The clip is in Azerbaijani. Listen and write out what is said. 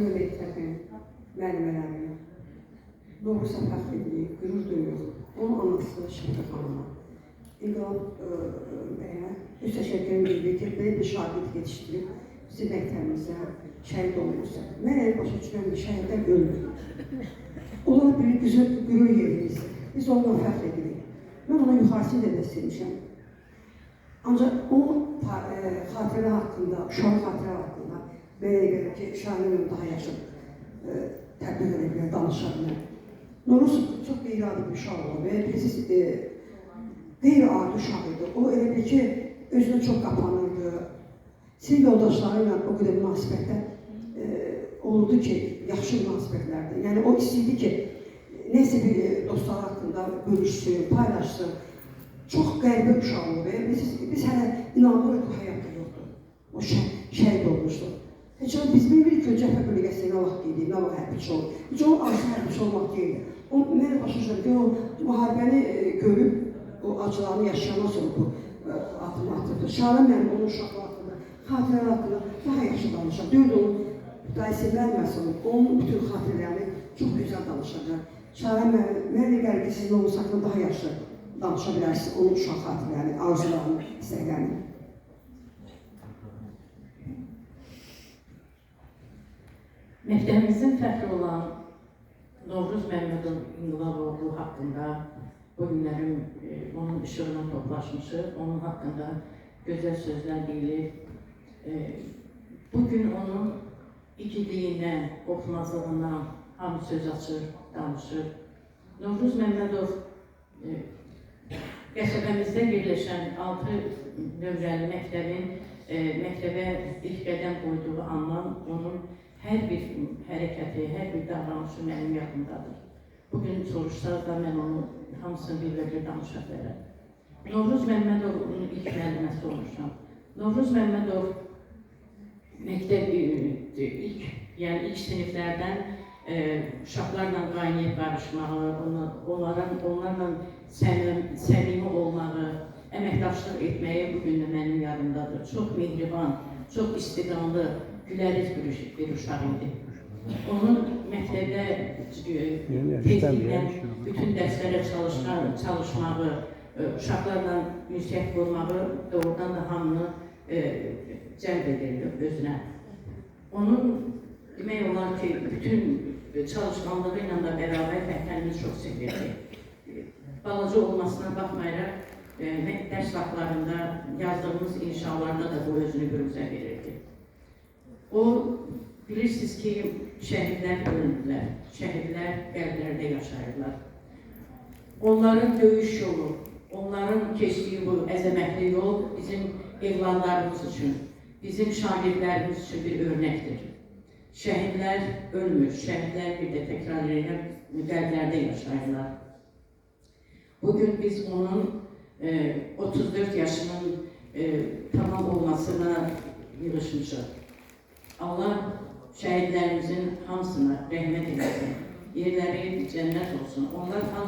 Fatih Ömeytlərin, müəllimələrin, doğrusa fəxr edirik, qürur duyuruq. Onun anası Şəfqət xanıma, İnqilab bəyə öz təşəkkürünü bildirir ki, belə bir şagird yetişdirib, bizi məktəbimizə şəhid olmuşsa. Mən elə başa düşürəm ki, şəhidlər ölmür. Onlar bir güzel qürur yerimizdir. Biz onunla fəxr edirik. Mən ona yuxarısını da istəymişəm. Ancaq o xatirə haqqında, uşaq xatirə haqqında mənə gəlir ki, şairlə daha yaxşı təbliğ edə bilər, danışa bilər. Noruz çox qeyri-adi bir uşaq oldu və qeyri-adi uşaq idi. O elə bir ki, özünə çox qapanırdı. Sinif yoldaşları ilə o qədər münasibətdə olurdu ki, yaxşı münasibətlərdir. Yəni o istəyirdi ki, neysə bir dostları haqqında bölüşsün, paylaşsın. Çox qəribə uşaq oldu. Biz hələ inanmırıq ki, həyatda yoxdur. O şəhid olmuşdur. Heç biz bilmirik ki, Cəfər bölgəsində nə vaxt qeydi, nə vaxt hərbiçi oldu. Heç onun arzu hərbiçi olmaq deyildi. Mən başa düşürəm ki, o müharibəni görüb, o acılarını yaşayandan sonra bu adını atırdı. Şahin mənim onun uşaqları haqqında, xatirələr haqqında daha yaxşı danışar. Deyirdi onun müdahisə verməsin, onun bütün xatirələrini çox gözəl danışacaq. Şahin mənə gəlir ki, sizin onun haqqında daha yaxşı danışa bilərsiniz, onun uşaq xatirələrini, arzularını, istəklərini. Məktəbimizin fəxri olan Novruz Məmmədov İnqilaboğlu haqqında bu günlərin onun işığına toplaşmışıq, onun haqqında gözəl sözlər deyilir. Bugün onun igidliyindən, oxumazlığından hamı söz açır, danışır. Novruz Məmmədov qəsəbəmizdə yerləşən 6 nömrəli məktəbə ilk qədəm qoyduğu andan onun hər bir hərəkəti, hər bir davranışı mənim yadımdadır. Bugün soruşsaq da mən onu hamısını bir danışa bilərəm. Novruz Məmmədovun ilk müəlliməsi olmuşam. Novruz Məmmədov ilk siniflərdən uşaqlarla qaynayıb qarışmağı, onlarla səmimi olmağı, əməkdaşlıq etməyi bugün də mənim yadımdadır. Çox mehriban, çox istiqamlı, güləriz bir uşaq idi. Onun məktəbdə tezliklə bütün dərslərə çalışmağı, uşaqlarla ünsiyyət qurmağı doğrudan da hamını cəlb edirdi özünə. Onun demək olar ki, bütün çalışqanlığı ilə də bərabər vətənimiz çox sevirdi. Balaca olmasına baxmayaraq, dərs vaxtlarında yazdığımız inşalarda da bu özünü bürüzə verirdi. O, bilirsiniz ki, şəhidlər ölündülər, şəhidlər qəlblərdə yaşayırlar. Onların döyüş yolu, onların keçdiyi bu əzəmətli yol bizim evladlarımız üçün, bizim şagirdlərimiz üçün bir örnəkdir. Şəhidlər ölmür, şəhidlər bir də təkrar edirlər, qəlblərdə yaşayırlar. Bugün biz onun 34 yaşının tamam olmasına yığışmışıq. Allah şəhidlərimizin hamısına rəhmət eləsin, yerləri cənnət olsun. Onlar hal